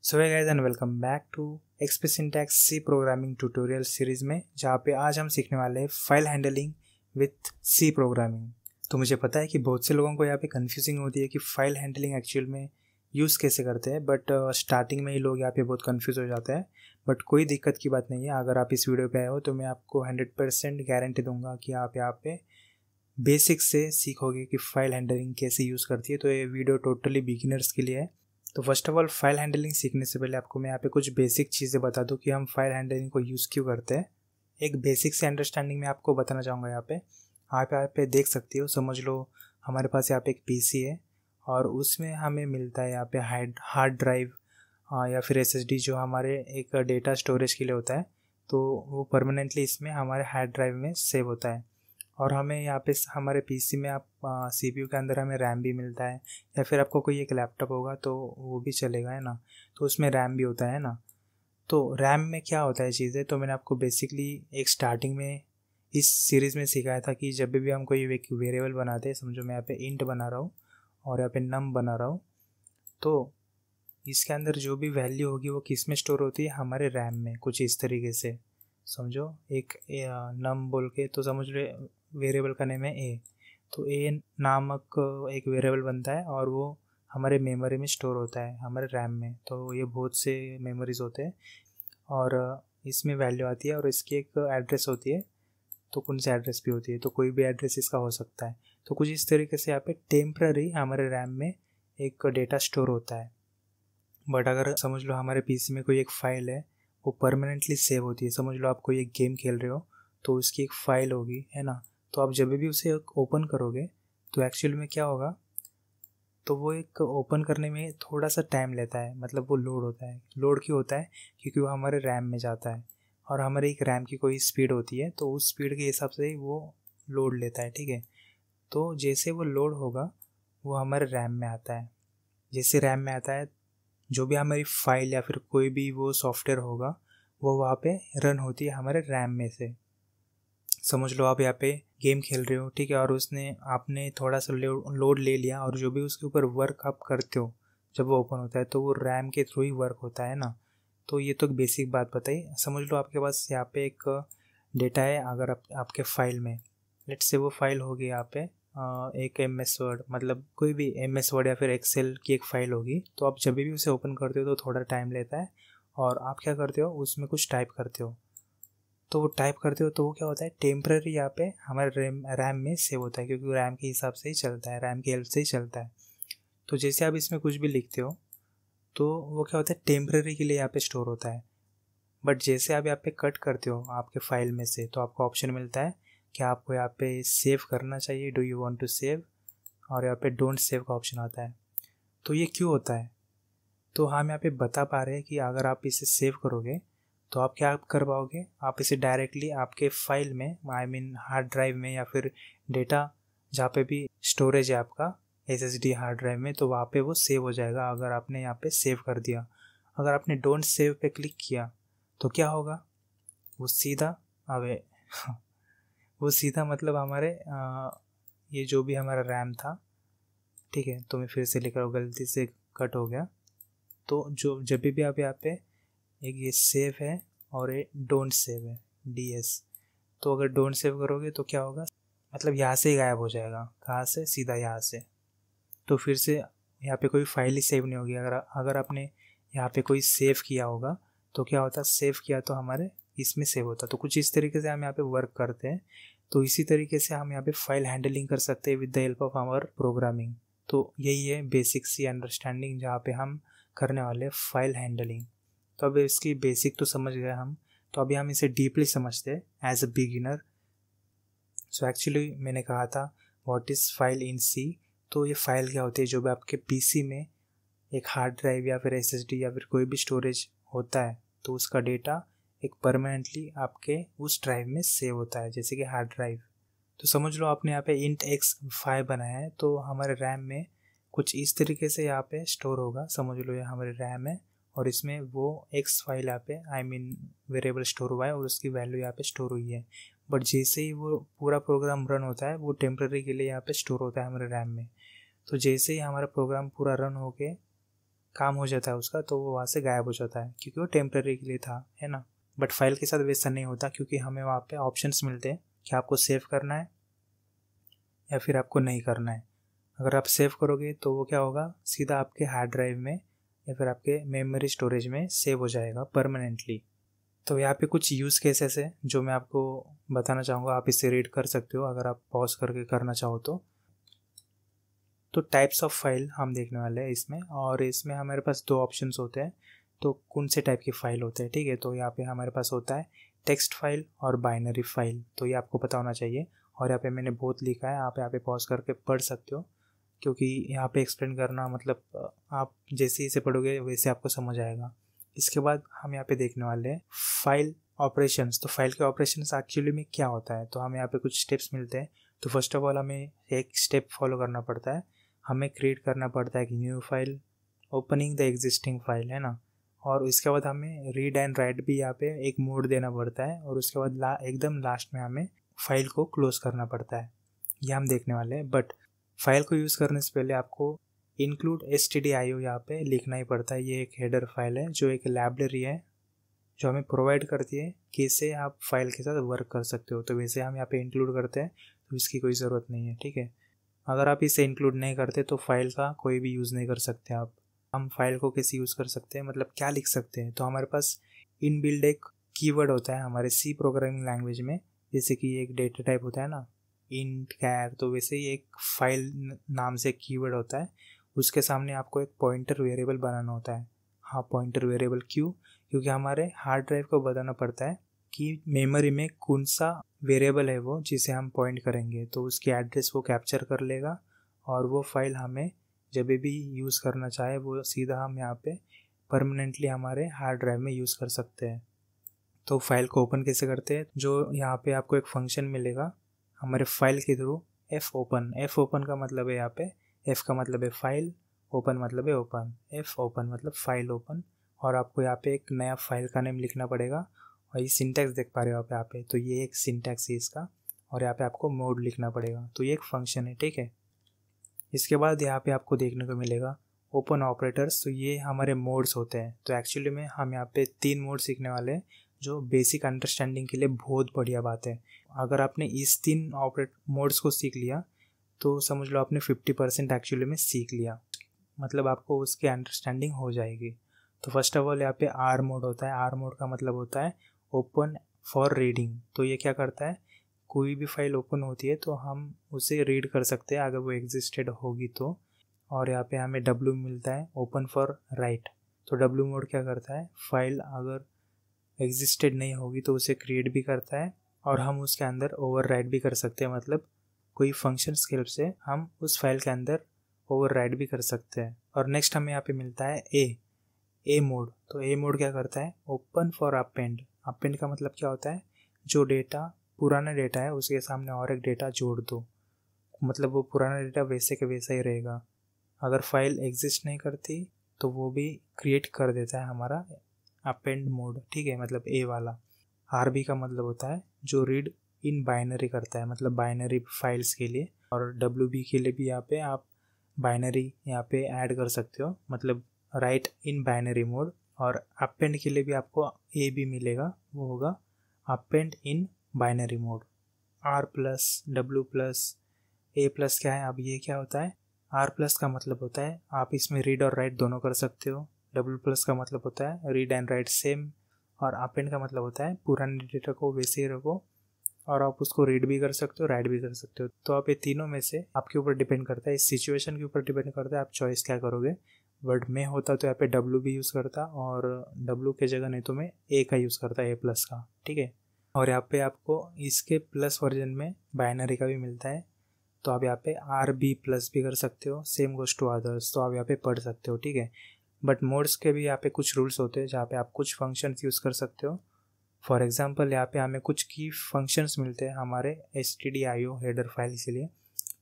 So hey guys and welcome back to XP Syntax C programming tutorial series में, जहाँ पे आज हम सीखने वाले हैं file handling with C programming. तो मुझे पता है कि बहुत से लोगों को यहाँ पे कंफ्यूजिंग होती है कि फाइल हैंडलिंग एक्चुअल में यूज़ कैसे करते हैं, बट स्टार्टिंग में ही लोग यहाँ पे बहुत कंफ्यूज हो जाते हैं। बट कोई दिक्कत की बात नहीं है, अगर आप इस वीडियो पे आए हो तो मैं आपको 100% गारंटी दूंगा कि आप यहाँ पे बेसिक से सीखोगे कि फाइल हैंडलिंग कैसे यूज़ करती है। तो ये वीडियो टोटली बिगिनर्स के लिए है। तो first of all, file handling सीखने से पहले आपको मैं यहाँ पे कुछ बेसिक चीज़ें बता दूँ कि हम फाइल हैंडलिंग को यूज़ क्यों करते हैं। एक बेसिक से अंडरस्टैंडिंग में आपको बताना चाहूँगा। यहाँ पे देख सकती हो, समझ लो हमारे पास यहाँ पे एक पीसी है और उसमें हमें मिलता है यहाँ पे हार्ड ड्राइव या फिर एसएसडी, जो हमारे एक डेटा स्टोरेज के लिए होता है। तो वो परमानेंटली इसमें हमारे हार्ड ड्राइव में सेव होता है। और हमें यहाँ पे हमारे पीसी में आप सीपीयू के अंदर हमें रैम भी मिलता है, या फिर आपको कोई एक लैपटॉप होगा तो वो भी चलेगा, है ना। तो उसमें रैम भी होता है ना। तो रैम में क्या होता है चीज़ें, तो मैंने आपको बेसिकली एक स्टार्टिंग में इस सीरीज़ में सिखाया था कि जब भी हम कोई एक वेरिएबल बनाते हैं, समझो मैं यहाँ पे इंट बना रहा हूँ और यहाँ पे नम बना रहा हूँ, तो इसके अंदर जो भी वैल्यू होगी वो किस में स्टोर होती है, हमारे रैम में। कुछ इस तरीके से समझो, एक नम बोल के तो समझ लो वेरिएबल का नेम है ए। तो ए नामक एक वेरिएबल बनता है और वो हमारे मेमोरी में स्टोर होता है, हमारे रैम में। तो ये बहुत से मेमोरीज होते हैं और इसमें वैल्यू आती है और इसकी एक एड्रेस होती है। तो कौन सी एड्रेस भी होती है, तो कोई भी एड्रेस इसका हो सकता है। तो कुछ इस तरीके से यहाँ पे टेम्पररी हमारे रैम में एक डेटा स्टोर होता है। बट अगर समझ लो हमारे पीसी में कोई एक फ़ाइल है, वो परमानेंटली सेव होती है। समझ लो आप कोई एक गेम खेल रहे हो तो उसकी एक फ़ाइल होगी, है ना। तो आप जब भी उसे ओपन करोगे तो एक्चुअल में क्या होगा, तो वो एक ओपन करने में थोड़ा सा टाइम लेता है, मतलब वो लोड होता है। लोड क्यों होता है, क्योंकि वो हमारे रैम में जाता है और हमारे एक रैम की कोई स्पीड होती है, तो उस स्पीड के हिसाब से ही वो लोड लेता है, ठीक है। तो जैसे वो लोड होगा वो हमारे रैम में आता है। जैसे रैम में आता है, जो भी हमारी फाइल या फिर कोई भी वो सॉफ्टवेयर होगा वो वहाँ पे रन होती है हमारे रैम में से। समझ लो आप यहाँ पे गेम खेल रहे हो, ठीक है, और उसने आपने थोड़ा सा लोड ले लिया और जो भी उसके ऊपर वर्क आप करते हो जब वो ओपन होता है तो वो रैम के थ्रू ही वर्क होता है ना। तो ये तो एक बेसिक बात बताई। समझ लो आपके पास यहाँ पे एक डेटा है, अगर आपके फाइल में लेट्स से वो फाइल होगी यहाँ पे एक MS वर्ड, मतलब कोई भी MS वर्ड या फिर एक्सेल की एक फ़ाइल होगी। तो आप जब भी उसे ओपन करते हो तो थोड़ा टाइम लेता है और आप क्या करते हो, उसमें कुछ टाइप करते हो। तो वो टाइप करते हो तो वो क्या होता है, टेम्पररी यहाँ पे हमारे रैम में सेव होता है, क्योंकि रैम के हिसाब से ही चलता है, रैम की हेल्प से ही चलता है। तो जैसे आप इसमें कुछ भी लिखते हो तो वो क्या होता है, टेम्पररी के लिए यहाँ पे स्टोर होता है। बट जैसे आप यहाँ पे कट करते हो आपके फाइल में से, तो आपको ऑप्शन मिलता है कि आपको यहाँ पे सेव करना चाहिए, do you want to save, और यहाँ पे डोंट सेव का ऑप्शन आता है। तो ये क्यों होता है, तो हम यहाँ पे बता पा रहे हैं कि अगर आप इसे सेव करोगे तो आप क्या कर पाओगे, आप इसे डायरेक्टली आपके फाइल में, आई मीन हार्ड ड्राइव में या फिर डेटा जहाँ पे भी स्टोरेज है आपका SSD हार्ड ड्राइव में, तो वहाँ पे वो सेव हो जाएगा अगर आपने यहाँ पे सेव कर दिया। अगर आपने डोंट सेव पे क्लिक किया तो क्या होगा, वो सीधा अवे वो सीधा मतलब हमारे ये जो भी हमारा रैम था, ठीक है, तो मैं फिर से लिख रहा हूँ, गलती से कट हो गया। तो जो जब भी आप यहाँ पे एक ये सेव है और ये डोंट सेव है DS, तो अगर डोंट सेव करोगे तो क्या होगा, मतलब यहाँ से ही गायब हो जाएगा। कहाँ से, सीधा यहाँ से। तो फिर से यहाँ पे कोई फाइल ही सेव नहीं होगी। अगर आपने यहाँ पे कोई सेव किया होगा तो क्या होता, सेव किया तो हमारे इसमें सेव होता। तो कुछ इस तरीके से हम यहाँ पे वर्क करते हैं। तो इसी तरीके से हम यहाँ पे फाइल हैंडलिंग कर सकते हैं with the help of our programming. तो यही है बेसिक सी अंडरस्टैंडिंग जहाँ पे हम करने वाले फाइल हैंडलिंग। तो अब इसकी बेसिक तो समझ गए हम, तो अभी हम इसे डीपली समझते हैं as a beginner. So actually मैंने कहा था what is file in C. तो ये फाइल क्या होती है, जो भी आपके पीसी में एक हार्ड ड्राइव या फिर SSD या फिर कोई भी स्टोरेज होता है, तो उसका डेटा एक परमानेंटली आपके उस ड्राइव में सेव होता है, जैसे कि हार्ड ड्राइव। तो समझ लो आपने यहाँ पे int x5 बनाया है, तो हमारे रैम में कुछ इस तरीके से यहाँ पे स्टोर होगा। समझ लो ये हमारे रैम है और इसमें वो x फाइल यहाँ पे आई मीन वेरिएबल स्टोर हुआ है और उसकी वैल्यू यहाँ पे स्टोर हुई है। बट जैसे ही वो पूरा प्रोग्राम रन होता है, वो टेम्पररी के लिए यहाँ पे स्टोर होता है हमारे रैम में। तो जैसे ही हमारा प्रोग्राम पूरा रन हो के काम हो जाता है उसका तो वो वहाँ से गायब हो जाता है, क्योंकि वो टेम्पररी के लिए था, है ना। बट फाइल के साथ वैसा नहीं होता, क्योंकि हमें वहाँ पे ऑप्शंस मिलते हैं कि आपको सेव करना है या फिर आपको नहीं करना है। अगर आप सेव करोगे तो वो क्या होगा, सीधा आपके हार्ड ड्राइव में या फिर आपके मेमोरी स्टोरेज में सेव हो जाएगा परमानेंटली। तो यहाँ पे कुछ यूज़ केसेस है जो मैं आपको बताना चाहूँगा, आप इसे रीड कर सकते हो अगर आप पॉज करके करना चाहो तो टाइप्स ऑफ फाइल हम देखने वाले हैं इसमें, और इसमें हमारे पास दो ऑप्शंस होते हैं। तो कौन से टाइप की फ़ाइल होते हैं, ठीक है। तो यहाँ पे हमारे पास होता है टेक्स्ट फाइल और बाइनरी फाइल, तो ये आपको पता होना चाहिए। और यहाँ पे मैंने बहुत लिखा है, आप यहाँ पे पॉज करके पढ़ सकते हो, क्योंकि यहाँ पे एक्सप्लेन करना मतलब आप जैसे इसे पढ़ोगे वैसे आपको समझ आएगा। इसके बाद हम यहाँ पे देखने वाले हैं फाइल ऑपरेशंस। तो फाइल के ऑपरेशंस एक्चुअली में क्या होता है, तो हमें यहाँ पे कुछ स्टेप्स मिलते हैं। तो फर्स्ट ऑफ ऑल हमें एक स्टेप फॉलो करना पड़ता है, हमें क्रिएट करना पड़ता है कि new file, opening the existing file, है ना। और इसके बाद हमें रीड एंड राइट भी यहाँ पे एक मोड देना पड़ता है, और उसके बाद एकदम लास्ट में हमें फाइल को क्लोज करना पड़ता है। ये हम देखने वाले हैं। बट फाइल को यूज़ करने से पहले आपको इंक्लूड stdio यहाँ पे लिखना ही पड़ता है। ये एक हेडर फाइल है जो एक लाइब्रेरी है जो हमें प्रोवाइड करती है कि इससे आप फाइल के साथ वर्क कर सकते हो। तो वैसे हम यहाँ पे इंक्लूड करते हैं, तो इसकी कोई ज़रूरत नहीं है, ठीक है। अगर आप इसे इंक्लूड नहीं करते तो फाइल का कोई भी यूज़ नहीं कर सकते आप। हम फाइल को कैसे यूज़ कर सकते हैं, मतलब क्या लिख सकते हैं। तो हमारे पास इनबिल्ड एक कीवर्ड होता है हमारे सी प्रोग्रामिंग लैंग्वेज में, जैसे कि एक डेटा टाइप होता है ना, इंट कैर, तो वैसे ही एक फाइल नाम से कीवर्ड होता है। उसके सामने आपको एक पॉइंटर वेरिएबल बनाना होता है। हाँ, पॉइंटर वेरिएबल क्यों, क्योंकि हमारे हार्ड ड्राइव को बताना पड़ता है कि मेमोरी में कौन सा वेरिएबल है वो जिसे हम पॉइंट करेंगे, तो उसकी एड्रेस वो कैप्चर कर लेगा, और वो फाइल हमें जब भी यूज़ करना चाहे वो सीधा हम यहाँ पे परमानेंटली हमारे हार्ड ड्राइव में यूज़ कर सकते हैं। तो फाइल को ओपन कैसे करते हैं, जो यहाँ पे आपको एक फंक्शन मिलेगा हमारे फाइल के थ्रू, एफ ओपन का मतलब है, यहाँ पे एफ का मतलब है फाइल, ओपन मतलब है ओपन, एफ ओपन मतलब फाइल ओपन। और आपको यहाँ पे एक नया फाइल का नेम लिखना पड़ेगा, और ये सिंटैक्स देख पा रहे हो आप यहाँ पे, तो ये एक सिंटैक्स है इसका। और यहाँ पे आपको मोड लिखना पड़ेगा, तो ये एक फंक्शन है, ठीक है। इसके बाद यहाँ पे आपको देखने को मिलेगा ओपन ऑपरेटर्स, तो ये हमारे मोड्स होते हैं। तो एक्चुअली में हम यहाँ पे 3 मोड सीखने वाले हैं, जो बेसिक अंडरस्टैंडिंग के लिए बहुत बढ़िया बात है। अगर आपने इस 3 ऑपरेट मोड्स को सीख लिया तो समझ लो आपने 50% एक्चुअली में सीख लिया, मतलब आपको उसकी अंडरस्टैंडिंग हो जाएगी। तो फर्स्ट ऑफ ऑल यहाँ पे आर मोड होता है। आर मोड का मतलब होता है ओपन फॉर रीडिंग। तो ये क्या करता है, कोई भी फाइल ओपन होती है तो हम उसे रीड कर सकते हैं अगर वो एग्जिस्टेड होगी तो। और यहाँ पे हमें डब्ल्यू मिलता है ओपन फॉर राइट। तो डब्ल्यू मोड क्या करता है, फाइल अगर एग्जिस्टेड नहीं होगी तो उसे क्रिएट भी करता है, और हम उसके अंदर ओवर राइट भी कर सकते हैं, मतलब कोई फंक्शन की हेल्प से हम उस फाइल के अंदर ओवर राइट भी कर सकते हैं। और नेक्स्ट हमें यहाँ पे मिलता है ए मोड। तो ए मोड क्या करता है, ओपन फॉर अपेंड। अपेंड का मतलब क्या होता है, जो डेटा पुराना डेटा है उसके सामने और एक डेटा जोड़ दो, मतलब वो पुराना डेटा वैसे के वैसा ही रहेगा। अगर फाइल एग्जिस्ट नहीं करती तो वो भी क्रिएट कर देता है हमारा अपेंड मोड, ठीक है, मतलब ए वाला। आरबी का मतलब होता है जो रीड इन बाइनरी करता है, मतलब बाइनरी फाइल्स के लिए। और डब्ल्यू के लिए भी यहाँ पे आप बाइनरी यहाँ पे ऐड कर सकते हो, मतलब राइट इन बाइनरी मोड। और अपेंड के लिए भी आपको ए भी मिलेगा, वो होगा append in binary mode. R plus, W plus, A plus क्या है, अब ये क्या होता है, आर प्लस का मतलब होता है आप इसमें रीड और राइट दोनों कर सकते हो। डब्ल्यू प्लस का मतलब होता है रीड एंड राइट सेम। और अपेंड का मतलब होता है पुराने डेटा को वैसे ही रखो, और आप उसको रीड भी कर सकते हो, राइट भी कर सकते हो। तो आप ये तीनों में से आपके ऊपर डिपेंड करता है, इस सिचुएशन के ऊपर डिपेंड करता है आप चॉइस क्या करोगे। बट मैं होता तो यहाँ पे डब्ल्यू भी यूज़ करता, और डब्ल्यू के जगह नहीं तो मैं ए का यूज़ करता, ए प्लस का, ठीक है। और यहाँ पे आपको इसके प्लस वर्जन में बाइनरी का भी मिलता है, तो आप यहाँ पे आर बी प्लस भी कर सकते हो, सेम गोज टू अदर्स, तो आप यहाँ पे पढ़ सकते हो, ठीक है। बट मोड्स के भी यहाँ पे कुछ रूल्स होते हैं जहाँ पे आप कुछ फंक्शंस यूज़ कर सकते हो। फॉर एग्जांपल यहाँ पे हमें कुछ की फंक्शंस मिलते हैं हमारे stdio हेडर फाइल के लिए।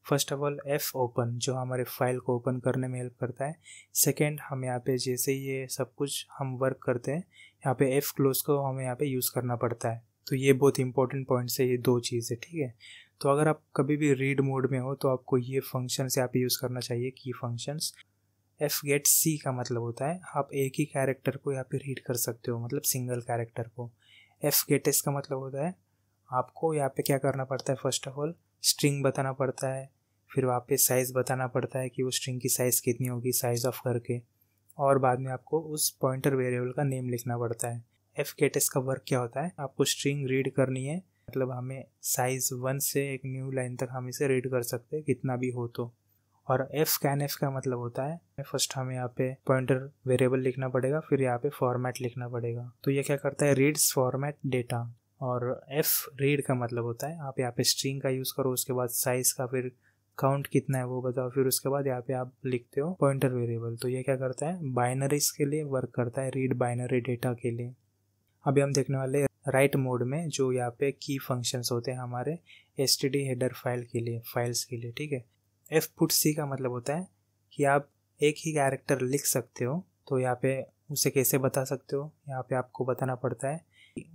First of all F open जो हमारे फाइल को ओपन करने में हेल्प करता है। सेकेंड, हम यहाँ पे जैसे ये सब कुछ हम वर्क करते हैं, यहाँ पे एफ क्लोज को हमें यहाँ पे यूज़ करना पड़ता है। तो ये बहुत इंपॉर्टेंट पॉइंट्स है, ये 2 चीज़ें, ठीक है। तो अगर आप कभी भी रीड मोड में हो तो आपको ये फंक्शंस यहाँ पे यूज़ करना चाहिए, की फंक्शंस। एफ गेट सी का मतलब होता है आप एक ही कैरेक्टर को यहाँ पे रीड कर सकते हो, मतलब सिंगल कैरेक्टर को। एफ गेट एस का मतलब होता है आपको यहाँ पे क्या करना पड़ता है, फर्स्ट ऑफ ऑल स्ट्रिंग बताना पड़ता है, फिर वहाँ पे साइज़ बताना पड़ता है कि वो स्ट्रिंग की साइज़ कितनी होगी, साइज़ ऑफ करके, और बाद में आपको उस पॉइंटर वेरिएबल का नेम लिखना पड़ता है। एफ गेट एस का वर्क क्या होता है, आपको स्ट्रिंग रीड करनी है, मतलब हमें साइज़ 1 से एक न्यू लाइन तक हम इसे रीड कर सकते हैं कितना भी हो तो। और एफ कैन एफ का मतलब होता है फर्स्ट हमें यहाँ पे पॉइंटर वेरिएबल लिखना पड़ेगा, फिर यहाँ पे फॉर्मेट लिखना पड़ेगा। तो ये क्या करता है, रीड्स फॉर्मेट डेटा। और एफ रीड का मतलब होता है आप यहाँ पे स्ट्रिंग का यूज़ करो, उसके बाद साइज़ का, फिर काउंट कितना है वो बताओ, फिर उसके बाद यहाँ पे आप लिखते हो पॉइंटर वेरिएबल। तो ये क्या करता है, बाइनरीज के लिए वर्क करता है, रीड बाइनरी डेटा के लिए। अभी हम देखने वाले राइट मोड में, जो यहाँ पे की फंक्शंस होते हैं हमारे एसटीडी हेडर फाइल के लिए, फाइल्स के लिए, ठीक है। एफ पुट सी का मतलब होता है कि आप एक ही कैरेक्टर लिख सकते हो, तो यहाँ पे उसे कैसे बता सकते हो, यहाँ पे आपको बताना पड़ता है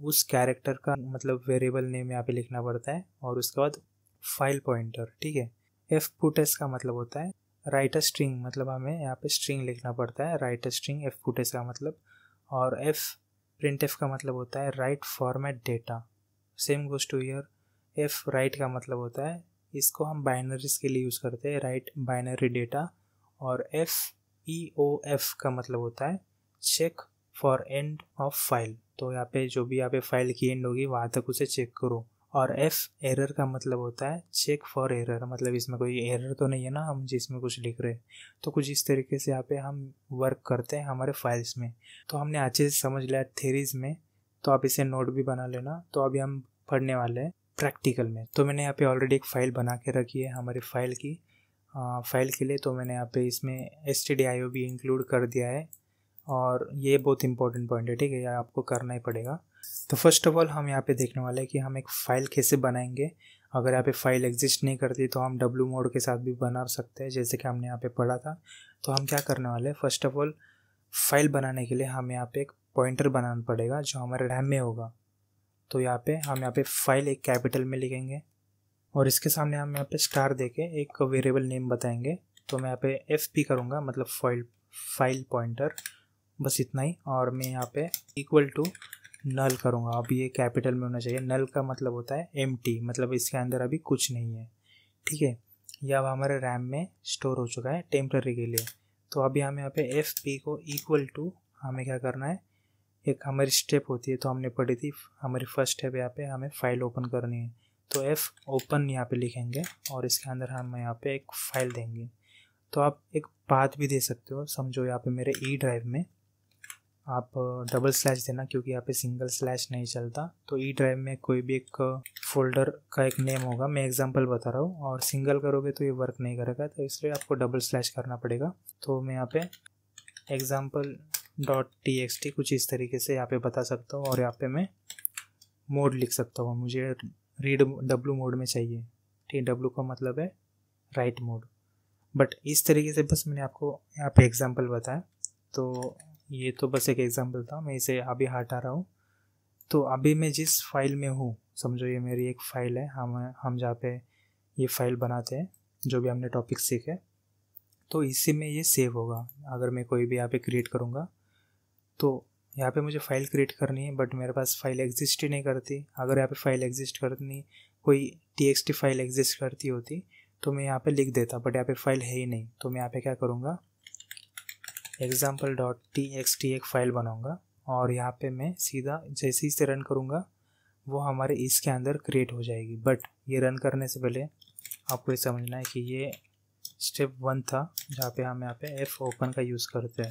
उस कैरेक्टर का मतलब वेरिएबल नेम यहाँ पे लिखना पड़ता है, और उसके बाद फाइल पॉइंटर, ठीक है। एफ पुट एस का मतलब होता है राइट अ स्ट्रिंग, मतलब हमें यहाँ पे स्ट्रिंग लिखना पड़ता है, right a string, F put S का मतलब। और एफ प्रिंट एफ का मतलब होता है write format data, same goes to here. F write का मतलब होता है, इसको हम बाइनरीज के लिए यूज़ करते हैं, राइट बाइनरी डेटा। और एफ ई ओ एफ का मतलब होता है check for end of file, तो यहाँ पे जो भी यहाँ पे फाइल की एंड होगी वहाँ तक उसे चेक करो। और एफ एरर का मतलब होता है चेक फॉर एरर, मतलब इसमें कोई एरर तो नहीं है ना हम जिसमें कुछ लिख रहे हैं। तो कुछ इस तरीके से यहाँ पे हम वर्क करते हैं हमारे फाइल्स में। तो हमने अच्छे से समझ लिया थेरीज में, तो आप इसे नोट भी बना लेना। तो अभी हम पढ़ने वाले हैं प्रैक्टिकल में। तो मैंने यहाँ पे ऑलरेडी एक फ़ाइल बना के रखी है हमारी फाइल की, फाइल के लिए। तो मैंने यहाँ पे इसमें stdio भी इंक्लूड कर दिया है, और ये बहुत इंपॉर्टेंट पॉइंट है, ठीक है, यह आपको करना ही पड़ेगा। तो फर्स्ट ऑफ ऑल हम यहाँ पे देखने वाले हैं कि हम एक फ़ाइल कैसे बनाएंगे। अगर यहाँ पे फाइल एग्जिस्ट नहीं करती तो हम डब्ल्यू मोड के साथ भी बना सकते हैं, जैसे कि हमने यहाँ पे पढ़ा था। तो हम क्या करने वाले हैं, फर्स्ट ऑफ ऑल फाइल बनाने के लिए हम यहाँ पे एक पॉइंटर बनाना पड़ेगा जो हमारे रैम में होगा। तो यहाँ पे हम यहाँ पे फाइल एक कैपिटल में लिखेंगे, और इसके सामने हम यहाँ पे स्टार देके एक वेरिएबल नेम बताएंगे। तो मैं यहाँ पे एफ पी करूँगा, मतलब फाइल पॉइंटर, बस इतना ही। और मैं यहाँ पे इक्वल टू नल करूँगा। अब ये कैपिटल में होना चाहिए। नल का मतलब होता है एम्प्टी, मतलब इसके अंदर अभी कुछ नहीं है, ठीक है। यह अब हमारे रैम में स्टोर हो चुका है टेम्पररी के लिए। तो अभी हम यहाँ पे एफ पी को इक्वल टू, हमें क्या करना है, एक हमारी स्टेप होती है, तो हमने पढ़ी थी हमारी फर्स्ट स्टेप, यहाँ पे हमें फाइल ओपन करनी है। तो एफ ओपन यहाँ पे लिखेंगे, और इसके अंदर हम यहाँ पे एक फ़ाइल देंगे। तो आप एक पाथ भी दे सकते हो, समझो यहाँ पे मेरे ई ड्राइव में आप डबल स्लैश देना, क्योंकि यहाँ पे सिंगल स्लैश नहीं चलता। तो ई ड्राइव में कोई भी एक फोल्डर का एक नेम होगा, मैं एग्जांपल बता रहा हूँ, और सिंगल करोगे तो ये वर्क नहीं करेगा, तो इसलिए आपको डबल स्लैश करना पड़ेगा। तो मैं यहाँ पे example.txt कुछ इस तरीके से यहाँ पे बता सकता हूँ, और यहाँ पे मैं मोड लिख सकता हूँ, मुझे रीड डब्ल्यू मोड में चाहिए, ठीक। डब्ल्यू का मतलब है राइट मोड। बट इस तरीके से बस मैंने आपको यहाँ पे एग्जांपल बताया। तो ये तो बस एक एग्जांपल था, मैं इसे अभी हटा रहा हूँ। तो अभी मैं जिस फाइल में हूँ, समझो ये मेरी एक फ़ाइल है, हम जहाँ पे ये फाइल बनाते हैं, जो भी हमने टॉपिक सीखे, तो इसी में ये सेव होगा। अगर मैं कोई भी यहाँ पे क्रिएट करूँगा, तो यहाँ पे मुझे फ़ाइल क्रिएट करनी है, बट मेरे पास फाइल एग्जिस्ट ही नहीं करती। अगर यहाँ पे फाइल एग्जिस्ट करनी, कोई txt फाइल एग्जिस्ट करती होती तो मैं यहाँ पे लिख देता, बट यहाँ पे फाइल है ही नहीं। तो मैं यहाँ पे क्या करूँगा, example.txt एक फ़ाइल बनाऊँगा, और यहाँ पे मैं सीधा जैसे ही से रन करूँगा वो हमारे इसके अंदर क्रिएट हो जाएगी। बट ये रन करने से पहले आपको ये समझना है कि ये स्टेप 1 था, जहाँ पे हम यहाँ पे एफ ओपन का यूज़ करते हैं,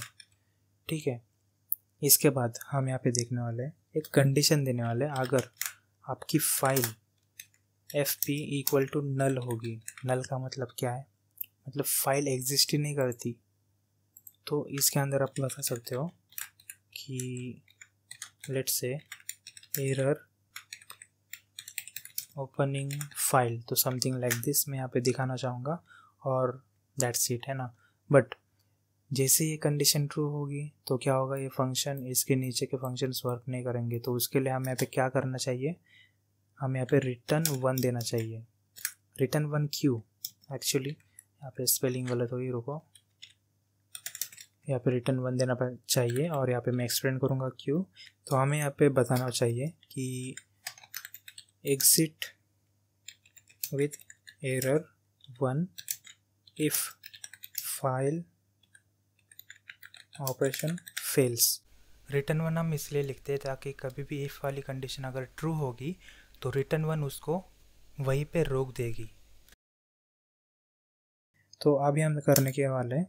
ठीक है। इसके बाद हम यहाँ पे देखने वाले हैं, एक कंडीशन देने वाले हैं। अगर आपकी file F P equal to null होगी, नल का मतलब क्या है, मतलब फाइल एग्जिस्ट ही नहीं करती, तो इसके अंदर आप बता सकते हो कि let's say error opening file, तो समथिंग लाइक दिस मैं यहाँ पे दिखाना चाहूँगा, और दैट्स इट, है ना। बट जैसे ये कंडीशन ट्रू होगी तो क्या होगा, ये फंक्शन, इसके नीचे के फंक्शंस वर्क नहीं करेंगे। तो उसके लिए हमें यहाँ पे क्या करना चाहिए, हमें यहाँ पे रिटर्न 1 देना चाहिए। रिटर्न 1 क्यों, एक्चुअली यहाँ पे स्पेलिंग गलत होगी, रुको, यहाँ पे रिटर्न 1 देना चाहिए और यहाँ पे मैं एक्सप्लेन करूँगा क्यों। तो हमें यहाँ पे बताना चाहिए कि exit with error 1 if file operation fails. Return 1 हम इसलिए लिखते हैं ताकि कभी भी इफ़ वाली कंडीशन अगर ट्रू होगी तो रिटर्न 1 उसको वहीं पे रोक देगी। तो अभी हम करने के वाले हैं,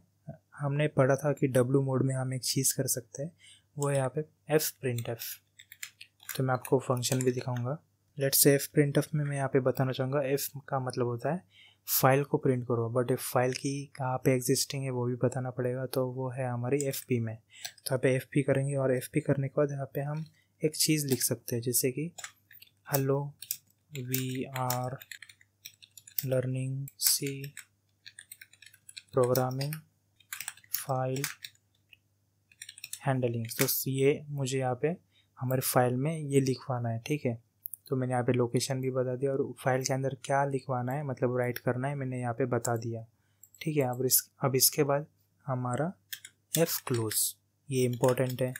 हमने पढ़ा था कि डब्लू मोड में हम एक चीज़ कर सकते हैं, वो है यहाँ पे एफ प्रिंट एफ। तो मैं आपको फंक्शन भी दिखाऊंगा। Let's say F print F में मैं यहाँ पे बताना चाहूँगा एफ का मतलब होता है फाइल को प्रिंट करो, बट एक फाइल की कहाँ पे एग्जिस्टिंग है वो भी बताना पड़ेगा, तो वो है हमारी एफ पी में। तो यहाँ पे एफ पी करेंगे और एफ पी करने के बाद यहाँ पे हम एक चीज़ लिख सकते हैं जैसे कि hello we are learning C programming file handling. तो ये मुझे यहाँ पे हमारे फाइल में ये लिखवाना है, ठीक है। तो मैंने यहाँ पे लोकेशन भी बता दिया और फाइल के अंदर क्या लिखवाना है मतलब राइट करना है मैंने यहाँ पे बता दिया, ठीक है। अब इसके बाद हमारा एफ क्लोज, ये इम्पोर्टेंट है।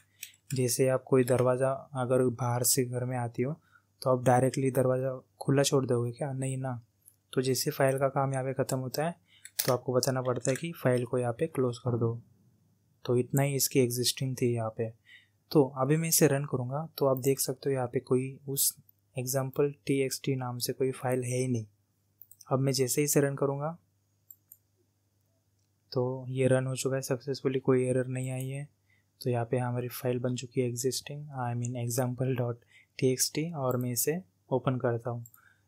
जैसे आप कोई दरवाज़ा अगर बाहर से घर में आती हो तो आप डायरेक्टली दरवाज़ा खुला छोड़ दोगे क्या? नहीं ना। तो जैसे फाइल का काम यहाँ पे ख़त्म होता है तो आपको बताना पड़ता है कि फ़ाइल को यहाँ पे क्लोज़ कर दो। तो इतना ही इसकी एग्जिस्टिंग थी यहाँ पे। तो अभी मैं इसे रन करूँगा तो आप देख सकते हो यहाँ पे कोई उस एग्जाम्पल txt नाम से कोई फाइल है ही नहीं। अब मैं जैसे ही इसे रन करूँगा तो ये रन हो चुका है सक्सेसफुली, कोई एरर नहीं आई है। तो यहाँ पे हमारी फाइल बन चुकी है एग्जिस्टिंग example.txt और मैं इसे ओपन करता हूँ।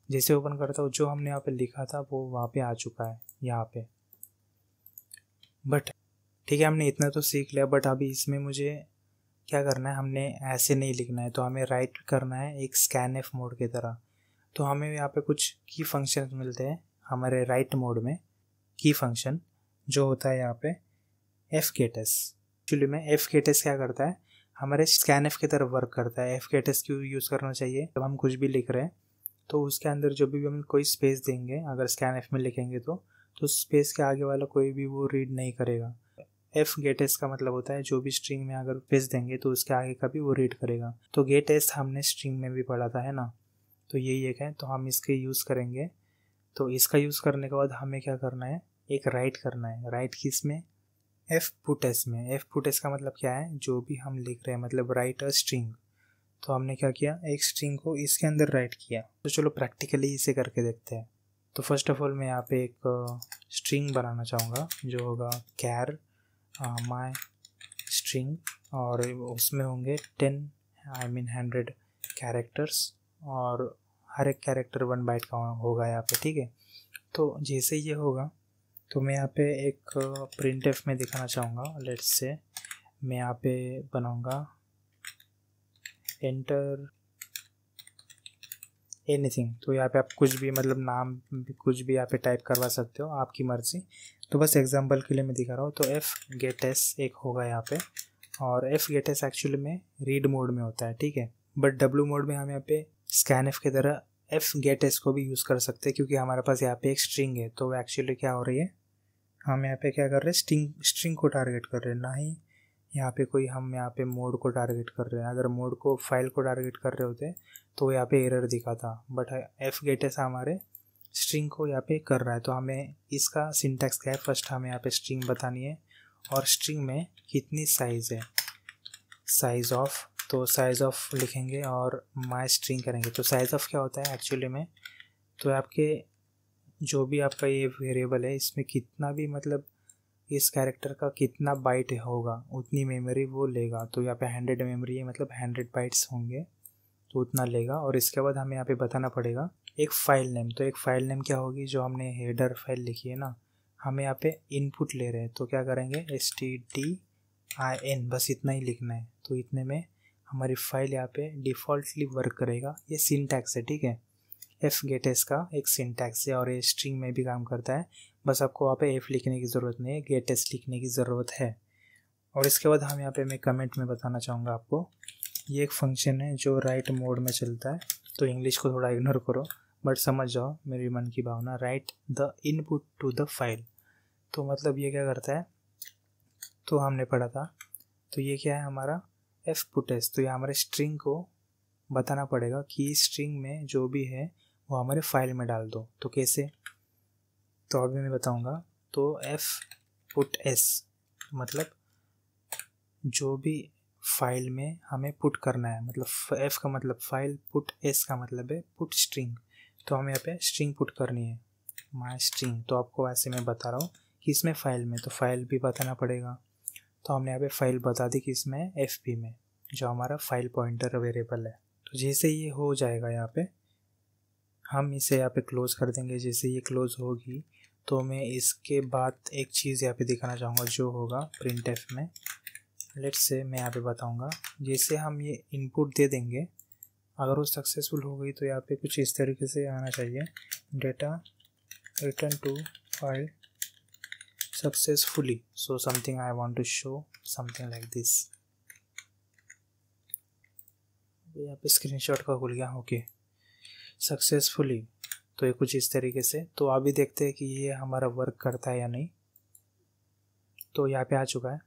जैसे ओपन करता हूँ जो हमने यहाँ पे लिखा था वो वहाँ पे आ चुका है यहाँ पे। बट ठीक है, हमने इतना तो सीख लिया, बट अभी इसमें मुझे क्या करना है, हमने ऐसे नहीं लिखना है, तो हमें राइट करना है एक स्कैनएफ मोड की तरह। तो हमें यहाँ पे कुछ की फंक्शन मिलते हैं हमारे राइट मोड में। की फंक्शन जो होता है यहाँ पे एफ गेटस। एक्चुअली में एफ गेटस क्या करता है, हमारे स्कैनएफ की तरह वर्क करता है। एफ गेटस क्यों यूज़ करना चाहिए, जब हम कुछ भी लिख रहे हैं तो उसके अंदर जो भी हम कोई स्पेस देंगे अगर स्कैनएफ में लिखेंगे तो स्पेस के आगे वाला कोई भी वो रीड नहीं करेगा। एफ गेट एस का मतलब होता है जो भी स्ट्रिंग में अगर स्पेस देंगे तो उसके आगे का भी वो रीड करेगा। तो गेट एस हमने स्ट्रिंग में भी पढ़ा था, है ना। तो यही एक है, तो हम इसके यूज़ करेंगे। तो इसका यूज़ करने के बाद हमें क्या करना है, एक राइट करना है। राइट किस में, एफ पुट एस में। एफ पुट एस का मतलब क्या है, जो भी हम लिख रहे हैं मतलब राइट अ स्ट्रिंग। तो हमने क्या किया, एक स्ट्रिंग को इसके अंदर राइट किया। तो चलो प्रैक्टिकली इसे करके देखते हैं। तो फर्स्ट ऑफ ऑल मैं यहाँ पे एक स्ट्रिंग बनाना चाहूँगा जो होगा कैर माई स्ट्रिंग और उसमें होंगे 100 कैरेक्टर्स और हर एक कैरेक्टर 1 बाइट का होगा यहाँ पे, ठीक है। तो जैसे ये होगा तो मैं यहाँ पे एक प्रिंट एफ में दिखाना चाहूँगा। लेट्स से मैं यहाँ पे बनाऊँगा एंटर एनीथिंग। तो यहाँ पे आप कुछ भी मतलब नाम कुछ भी यहाँ पे टाइप करवा सकते हो, आपकी मर्ज़ी। तो बस एग्जांपल के लिए मैं दिखा रहा हूँ। तो एफ गेट एस एक होगा यहाँ पे, और एफ गेट एस एक्चुअली में रीड मोड में होता है, ठीक है। बट डब्ल्यू मोड में हम यहाँ पे स्कैन एफ की तरह एफ गेट एस को भी यूज़ कर सकते हैं, क्योंकि हमारे पास यहाँ पे एक स्ट्रिंग है। तो एक्चुअली क्या हो रही है, हम यहाँ पे क्या कर रहे हैं, स्ट्रिंग को टारगेट कर रहे हैं, ना ही यहाँ पे कोई हम यहाँ पे मोड को टारगेट कर रहे हैं। अगर मोड को फाइल को टारगेट कर रहे होते तो यहाँ पे एरर दिखा था, बट एफ गेट एस हमारे स्ट्रिंग को यहाँ पे कर रहा है। तो हमें इसका सिंटैक्स क्या है, फर्स्ट हमें यहाँ पे स्ट्रिंग बतानी है और स्ट्रिंग में कितनी साइज़ है, साइज़ ऑफ। तो साइज़ ऑफ लिखेंगे और माई स्ट्रिंग करेंगे। तो साइज़ ऑफ क्या होता है एक्चुअली में, तो आपके जो भी आपका ये वेरिएबल है इसमें कितना भी मतलब इस कैरेक्टर का कितना बाइट होगा उतनी मेमोरी वो लेगा। तो यहाँ पे 100 मेमोरी है मतलब 100 बाइट्स होंगे तो उतना लेगा। और इसके बाद हमें यहाँ पे बताना पड़ेगा एक फ़ाइल नेम। तो एक फ़ाइल नेम क्या होगी, जो हमने हेडर फाइल लिखी है ना, हमें यहाँ पे इनपुट ले रहे हैं तो क्या करेंगे stdin, बस इतना ही लिखना है। तो इतने में हमारी फाइल यहाँ पे डिफ़ॉल्टली वर्क करेगा। ये सिंटैक्स है, ठीक है। एफ गेट एस का एक सिंटैक्स है और ये स्ट्रिंग में भी काम करता है। बस आपको वहाँ पे एफ लिखने की ज़रूरत नहीं है, गेट एस लिखने की ज़रूरत है। और इसके बाद हम यहाँ पे मैं कमेंट में बताना चाहूँगा आपको, ये एक फंक्शन है जो राइट मोड में चलता है। तो इंग्लिश को थोड़ा इग्नोर करो बट समझ जाओ मेरी मन की भावना। Write the input to the file, तो मतलब ये क्या करता है, तो हमने पढ़ा था। तो ये क्या है हमारा एफ पुट एस। तो ये हमारे स्ट्रिंग को बताना पड़ेगा कि स्ट्रिंग में जो भी है वो हमारे फाइल में डाल दो। तो कैसे, तो अभी मैं बताऊंगा। तो एफ पुट एस मतलब जो भी फाइल में हमें पुट करना है, मतलब एफ का मतलब फाइल, पुट एस का मतलब है पुट स्ट्रिंग। तो हमें यहाँ पे स्ट्रिंग पुट करनी है, माई स्ट्रिंग। तो आपको ऐसे मैं बता रहा हूँ कि इसमें फाइल में, तो फाइल भी बताना पड़ेगा। तो हमने यहाँ पे फाइल बता दी कि इसमें एफ पी में, जो हमारा फाइल पॉइंटर वेरिएबल है। तो जैसे ये हो जाएगा यहाँ पे, हम इसे यहाँ पे क्लोज कर देंगे। जैसे ये क्लोज होगी तो मैं इसके बाद एक चीज़ यहाँ पे दिखाना चाहूँगा, जो होगा प्रिंट एफ में। लेट्स से मैं यहाँ पे बताऊँगा, जैसे हम ये इनपुट दे देंगे, अगर वो सक्सेसफुल हो गई तो यहाँ पे कुछ इस तरीके से आना चाहिए, data written to file successfully. So something I want to show something like this. यहाँ पे स्क्रीनशॉट का खुल गया, ओके सक्सेसफुली। तो ये कुछ इस तरीके से। तो अभी देखते हैं कि ये हमारा वर्क करता है या नहीं। तो यहाँ पे आ चुका है।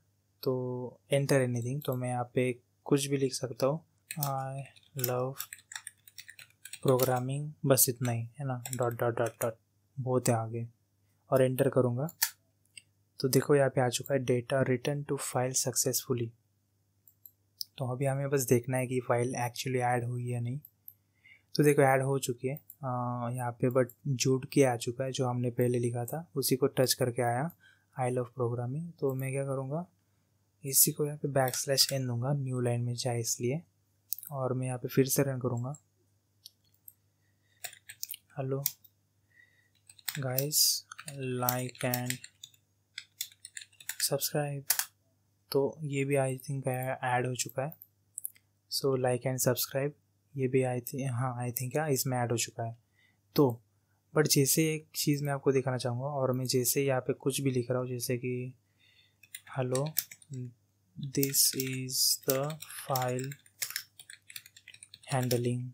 तो एंटर एनीथिंग, तो मैं यहाँ पे कुछ भी लिख सकता हूँ, आई लव प्रोग्रामिंग, बस इतना ही है ना, डॉट डॉट डॉट डॉट, बहुत है आगे। और एंटर करूँगा तो देखो यहाँ पे आ चुका है, data written to file successfully. तो अभी हमें बस देखना है कि फाइल एक्चुअली ऐड हुई है या नहीं। तो देखो ऐड हो चुकी है यहाँ पे, बट जुड़ के आ चुका है, जो हमने पहले लिखा था उसी को टच करके आया, आई लव प्रोग्रामिंग। तो मैं क्या करूँगा, इसी को यहाँ पे \n दूंगा, न्यू लाइन में जाए इसलिए। और मैं यहाँ पे फिर से रन करूँगा, hello guys like and subscribe. तो ये भी आई थिंक ऐड हो चुका है। सो लाइक एंड सब्सक्राइब ये भी आई थिंक इसमें ऐड हो चुका है। तो बट जैसे एक चीज़ मैं आपको दिखाना चाहूँगा, और मैं जैसे यहाँ पे कुछ भी लिख रहा हूँ, जैसे कि hello this is the file handling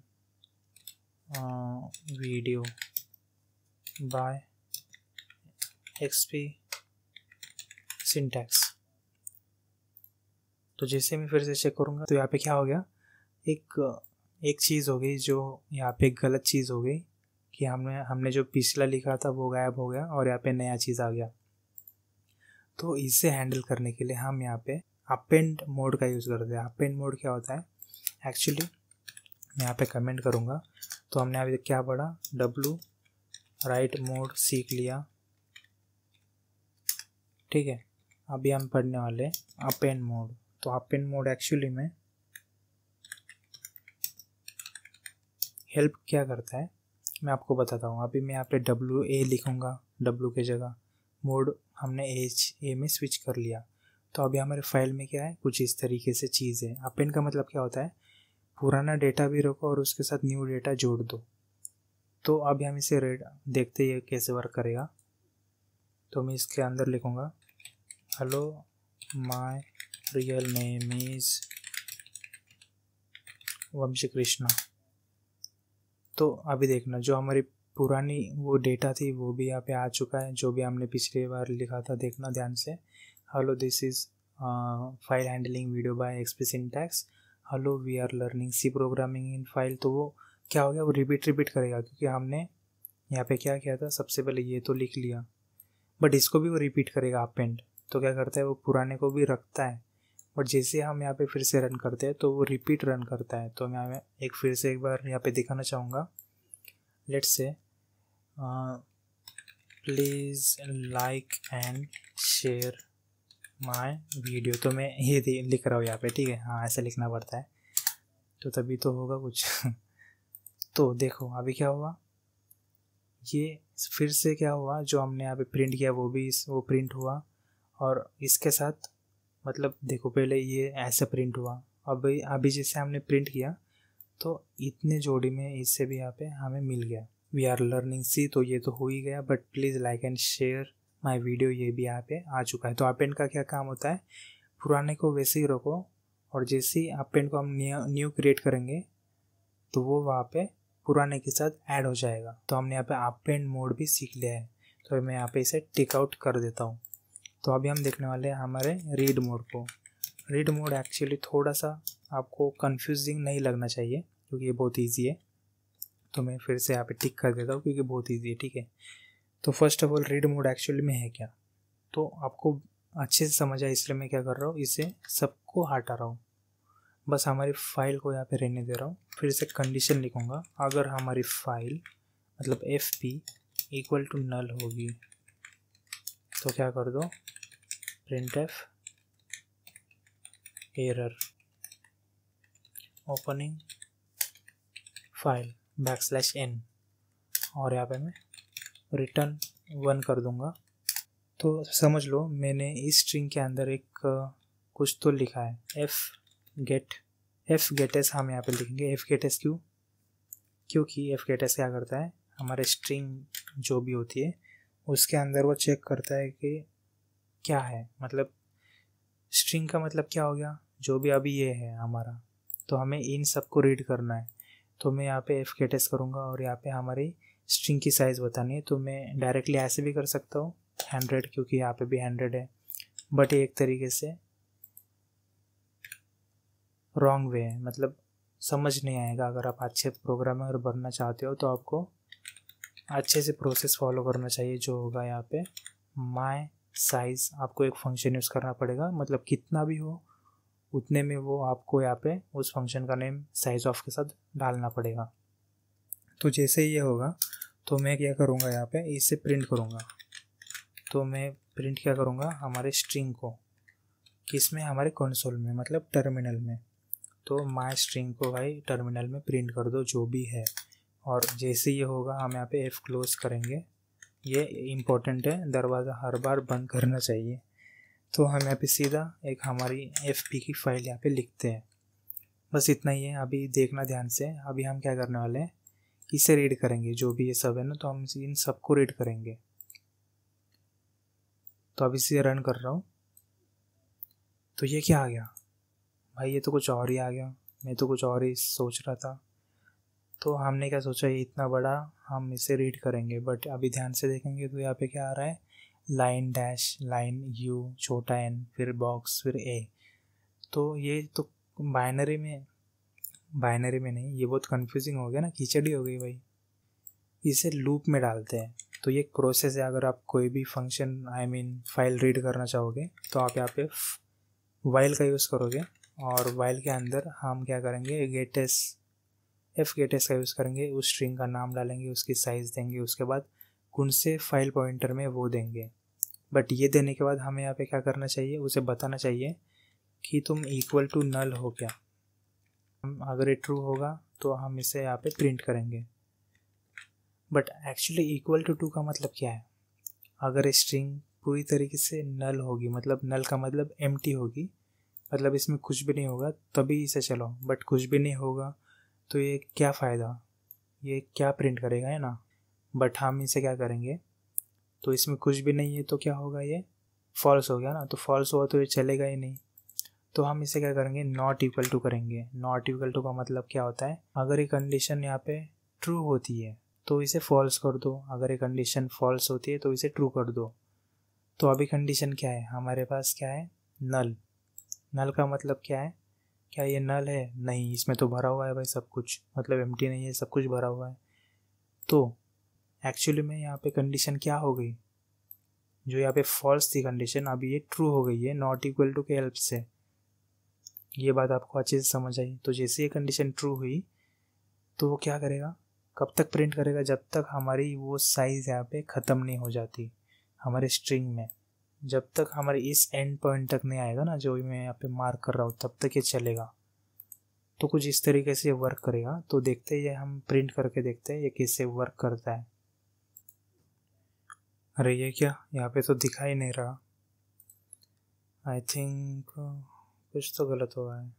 video by XP Syntax. तो जैसे मैं फिर से चेक करूँगा तो यहाँ पे क्या हो गया, एक चीज़ हो गई, जो यहाँ पे एक गलत चीज़ हो गई कि हमने जो पिछला लिखा था वो गायब हो गया और यहाँ पे नया चीज़ आ गया। तो इसे हैंडल करने के लिए हम यहाँ पे अपेंड मोड का यूज़ करते हैं। अपेंड मोड क्या होता है एक्चुअली, मैं यहाँ पे कमेंट करूँगा। तो हमने अभी क्या पढ़ा, W राइट मोड सीख लिया, ठीक है। अभी हम पढ़ने वाले अपेंड मोड। तो अपेंड मोड एक्चुअली में हेल्प क्या करता है मैं आपको बताता हूँ। अभी मैं यहाँ पे WA लिखूँगा, W के जगह मोड हमने A में स्विच कर लिया। तो अभी हमारे फाइल में क्या है, कुछ इस तरीके से चीज़ है। अपेंड का मतलब क्या होता है, पुराना डेटा भी रखो और उसके साथ न्यू डेटा जोड़ दो। तो अभी हम इसे देखते हैं कैसे वर्क करेगा। तो मैं इसके अंदर लिखूँगा, hello my real name is Vamshi Krishna. तो अभी देखना, जो हमारी पुरानी वो डेटा थी वो भी यहाँ पे आ चुका है, जो भी हमने पिछली बार लिखा था। देखना ध्यान से, hello this is file handling video by XP Syntax, hello we are learning C programming in file. तो वो क्या हो गया, वो रिपीट करेगा, क्योंकि हमने यहाँ पे क्या किया था, सबसे पहले ये तो लिख लिया, बट इसको भी वो रिपीट करेगा अपेंड। तो क्या करता है, वो पुराने को भी रखता है, बट जैसे हम यहाँ पे फिर से रन करते हैं तो वो रिपीट रन करता है। तो मैं फिर से एक बार यहाँ पे दिखाना चाहूँगा। Let's say please like and share my video. तो मैं ये लिख रहा हूँ यहाँ पे, ठीक है। हाँ ऐसा लिखना पड़ता है, तो तभी तो होगा कुछ। तो देखो अभी क्या हुआ, ये फिर से क्या हुआ, जो हमने यहाँ पे प्रिंट किया वो प्रिंट हुआ। और इसके साथ मतलब देखो, पहले ये ऐसा प्रिंट हुआ, अभी जैसे हमने प्रिंट किया तो इतने जोड़ी में इससे भी यहाँ पे हमें मिल गया, वी आर लर्निंग सी। तो ये तो हो ही गया, but please like and share my video ये भी यहाँ पे आ चुका है। तो अपेंड का क्या काम होता है, पुराने को वैसे ही रखो, और जैसे ही अपेंड को हम न्यू क्रिएट करेंगे तो वो वहाँ पे पुराने के साथ ऐड हो जाएगा। तो हमने यहाँ पे अपेंड मोड भी सीख लिया है। तो मैं यहाँ पे इसे टिक आउट कर देता हूँ। तो अभी हम देखने वाले हैं हमारे रीड मोड को। रीड मोड एक्चुअली थोड़ा सा आपको कंफ्यूजिंग नहीं लगना चाहिए क्योंकि ये बहुत इजी है। तो मैं फिर से यहाँ पे टिक कर देता हूँ क्योंकि बहुत इजी है, ठीक है। तो first of all read mode actually में है क्या, तो आपको अच्छे से समझ आए इसलिए मैं क्या कर रहा हूँ, इसे सबको हटा रहा हूँ, बस हमारी फाइल को यहाँ पे रहने दे रहा हूँ। फिर से कंडीशन लिखूँगा, अगर हमारी फाइल मतलब F P equal to null होगी तो क्या कर दो, print F error opening file \n और यहाँ पे मैं रिटर्न 1 कर दूंगा। तो समझ लो मैंने इस स्ट्रिंग के अंदर एक कुछ तो लिखा है, एफ गेट एस हम यहाँ पे लिखेंगे। एफ गेट एस क्योंकि एफ गेट एस क्या करता है, हमारे स्ट्रिंग जो भी होती है उसके अंदर वो चेक करता है कि क्या है, मतलब स्ट्रिंग का मतलब क्या हो गया, जो भी अभी ये है हमारा, तो हमें इन सबको रीड करना है। तो मैं यहाँ पे एफ गेट एस करूँगा और यहाँ पे हमारी स्ट्रिंग की साइज़ बतानी है। तो मैं डायरेक्टली ऐसे भी कर सकता हूँ 100, क्योंकि यहाँ पे भी 100 है, बट ये एक तरीके से रॉन्ग वे है, मतलब समझ नहीं आएगा। अगर आप अच्छे प्रोग्रामर बनना चाहते हो तो आपको अच्छे से प्रोसेस फॉलो करना चाहिए। जो होगा यहाँ पे माय साइज़, आपको एक फंक्शन यूज़ करना पड़ेगा, मतलब कितना भी हो उतने में वो आपको यहाँ पे उस फंक्शन का नेम साइज ऑफ के साथ डालना पड़ेगा। तो जैसे ये होगा तो मैं क्या करूँगा, यहाँ पे इसे प्रिंट करूँगा। तो मैं प्रिंट क्या करूँगा, हमारे स्ट्रिंग को, किस में, हमारे कंसोल में, मतलब टर्मिनल में। तो माय स्ट्रिंग को भाई टर्मिनल में प्रिंट कर दो जो भी है। और जैसे ये होगा हम यहाँ पे एफ क्लोज करेंगे, ये इम्पोर्टेंट है, दरवाज़ा हर बार बंद करना चाहिए। तो हम यहाँ पे सीधा एक हमारी एफ पी की फाइल यहाँ पे लिखते हैं, बस इतना ही है। अभी देखना ध्यान से, अभी हम क्या करने वाले हैं, इसे रीड करेंगे, जो भी ये सब है ना, तो हम इन सबको रीड करेंगे। तो अभी इसे रन कर रहा हूँ, तो ये क्या आ गया भाई, ये तो कुछ और ही आ गया, मैं तो कुछ और ही सोच रहा था। तो हमने क्या सोचा, ये इतना बड़ा हम इसे रीड करेंगे, बट अभी ध्यान से देखेंगे तो यहाँ पे क्या आ रहा है, लाइन डैश लाइन यू छोटा एन फिर बॉक्स फिर ए। तो ये तो बाइनरी में नहीं, ये बहुत कंफ्यूजिंग हो गया ना, खिचड़ी हो गई भाई। इसे लूप में डालते हैं। तो ये एक प्रोसेस है, अगर आप कोई भी फंक्शन फाइल रीड करना चाहोगे तो आप यहाँ पे वाइल का यूज़ करोगे, और वाइल के अंदर हम क्या करेंगे, एफ गेट एस का यूज़ करेंगे, उस स्ट्रिंग का नाम डालेंगे, उसकी साइज़ देंगे, उसके बाद कौन से फाइल पॉइंटर में वो देंगे। बट ये देने के बाद हमें यहाँ पे क्या करना चाहिए, उसे बताना चाहिए कि तुम इक्वल टू नल हो क्या। अगर ये ट्रू होगा तो हम इसे यहाँ पे प्रिंट करेंगे। बट एक्चुअली इक्वल टू 2 का मतलब क्या है, अगर स्ट्रिंग पूरी तरीके से नल होगी, मतलब नल का मतलब एम्प्टी होगी, मतलब इसमें कुछ भी नहीं होगा तभी इसे चलो, बट कुछ भी नहीं होगा तो ये क्या फ़ायदा, ये क्या प्रिंट करेगा, है ना। बट हम इसे क्या करेंगे, तो इसमें कुछ भी नहीं है तो क्या होगा, ये फॉल्स हो गया ना, तो फॉल्स हुआ तो ये चलेगा ही नहीं। तो हम इसे क्या करेंगे, नॉट इक्वल टू करेंगे। नॉट इक्वल टू का मतलब क्या होता है, अगर ये कंडीशन यहाँ पे ट्रू होती है तो इसे फॉल्स कर दो, अगर ये कंडीशन फॉल्स होती है तो इसे ट्रू कर दो। तो अभी कंडीशन क्या है हमारे पास, क्या है, नल। नल का मतलब क्या है, क्या ये नल है, नहीं, इसमें तो भरा हुआ है भाई सब कुछ, मतलब एम्प्टी नहीं है, सब कुछ भरा हुआ है। तो एक्चुअली में यहाँ पे कंडीशन क्या हो गई, जो यहाँ पे फॉल्स थी कंडीशन, अभी ये ट्रू हो गई है नॉट इक्वल टू के हेल्प से। ये बात आपको अच्छे से समझ आई। तो जैसे ये कंडीशन ट्रू हुई तो वो क्या करेगा, कब तक प्रिंट करेगा, जब तक हमारी वो साइज़ यहाँ पे ख़त्म नहीं हो जाती हमारे स्ट्रिंग में। जब तक हमारे इस एंड पॉइंट तक नहीं आएगा ना, जो भी मैं यहाँ पे मार्क कर रहा हूँ, तब तक ये चलेगा। तो कुछ इस तरीके से ये वर्क करेगा। तो देखते हैं, हम प्रिंट करके देखते हैं ये कैसे वर्क करता है। अरे ये क्या, यहाँ पे तो दिखाई नहीं रहा, आई थिंक कुछ तो गलत हुआ है,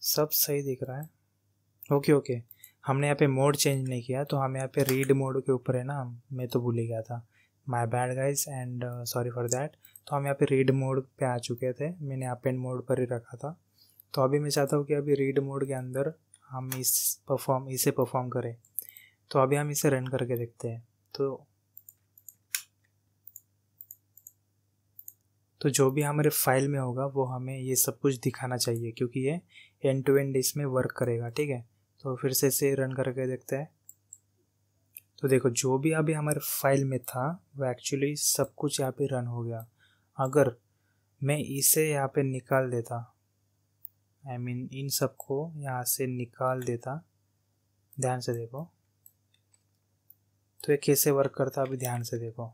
सब सही दिख रहा है। ओके, हमने यहाँ पे मोड चेंज नहीं किया, तो हम यहाँ पे रीड मोड के ऊपर है ना, मैं तो भूल ही गया था, my bad guys and sorry for that. तो हम यहाँ पे रीड मोड पे आ चुके थे, मैंने अपेंड मोड पर ही रखा था। तो अभी मैं चाहता हूँ कि अभी रीड मोड के अंदर हम इसे परफॉर्म करें। तो अभी हम इसे रन करके देखते हैं। तो तो जो भी हमारे फाइल में होगा वो हमें ये सब कुछ दिखाना चाहिए, क्योंकि ये एंड टू एंड इसमें वर्क करेगा। ठीक है, तो फिर से इसे रन करके देखते हैं। तो देखो जो भी अभी हमारे फाइल में था वो एक्चुअली सब कुछ यहाँ पे रन हो गया। अगर मैं इसे यहाँ पे निकाल देता, इन सब को यहाँ से निकाल देता, ध्यान से देखो तो ये कैसे वर्क करता, अभी ध्यान से देखो।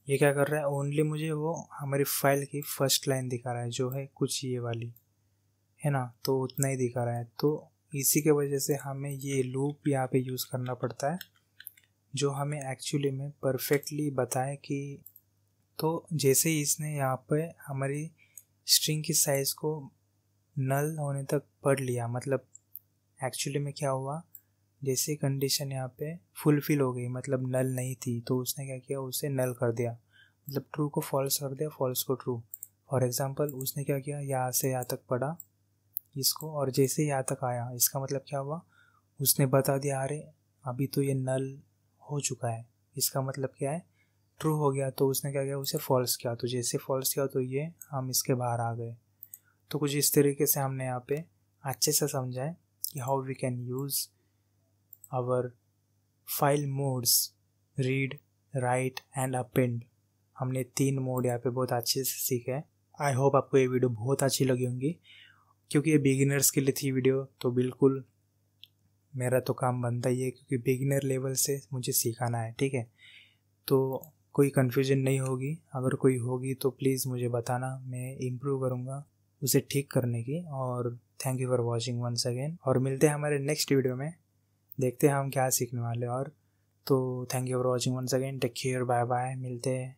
ये क्या कर रहा है, ओनली मुझे वो हमारी फाइल की फर्स्ट लाइन दिखा रहा है, जो है कुछ ये वाली है ना, तो उतना ही दिखा रहा है। तो इसी के वजह से हमें ये लूप यहाँ पे यूज़ करना पड़ता है, जो हमें एक्चुअली में परफेक्टली बताए कि, तो जैसे ही इसने यहाँ पे हमारी स्ट्रिंग की साइज़ को नल होने तक पढ़ लिया, मतलब एक्चुअली में क्या हुआ, जैसे कंडीशन यहाँ पे फुलफिल हो गई, मतलब नल नहीं थी, तो उसने क्या किया, उसे नल कर दिया, मतलब ट्रू को फॉल्स कर दिया, फॉल्स को ट्रू। फॉर एग्जांपल उसने क्या किया, यहाँ से यहाँ तक पढ़ा इसको, और जैसे यहाँ तक आया, इसका मतलब क्या हुआ, उसने बता दिया अरे अभी तो ये नल हो चुका है, इसका मतलब क्या है, ट्रू हो गया। तो उसने क्या किया, उसे फॉल्स किया, तो जैसे फॉल्स किया तो ये हम इसके बाहर आ गए। तो कुछ इस तरीके से हमने यहाँ पे अच्छे से समझा है कि how we can use our file modes, read, write and append. हमने 3 मोड यहाँ पे बहुत अच्छे से सीखे हैं। आई होप आपको ये वीडियो बहुत अच्छी लगी होंगी, क्योंकि ये बिगिनर्स के लिए थी वीडियो, तो बिल्कुल मेरा तो काम बनता ही है, क्योंकि बिगिनर लेवल से मुझे सिखाना है। ठीक है, तो कोई कन्फ्यूजन नहीं होगी, अगर कोई होगी तो प्लीज़ मुझे बताना, मैं इम्प्रूव करूँगा उसे ठीक करने की। और thank you for watching once again, और मिलते हैं हमारे नेक्स्ट वीडियो में, देखते हैं हम क्या सीखने वाले। और तो thank you for watching once again, take care, bye bye, मिलते हैं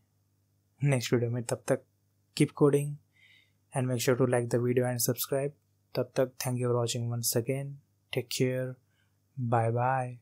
नेक्स्ट वीडियो में। तब तक keep coding and make sure to like the video and subscribe. तब तक thank you for watching once again, take care, bye bye.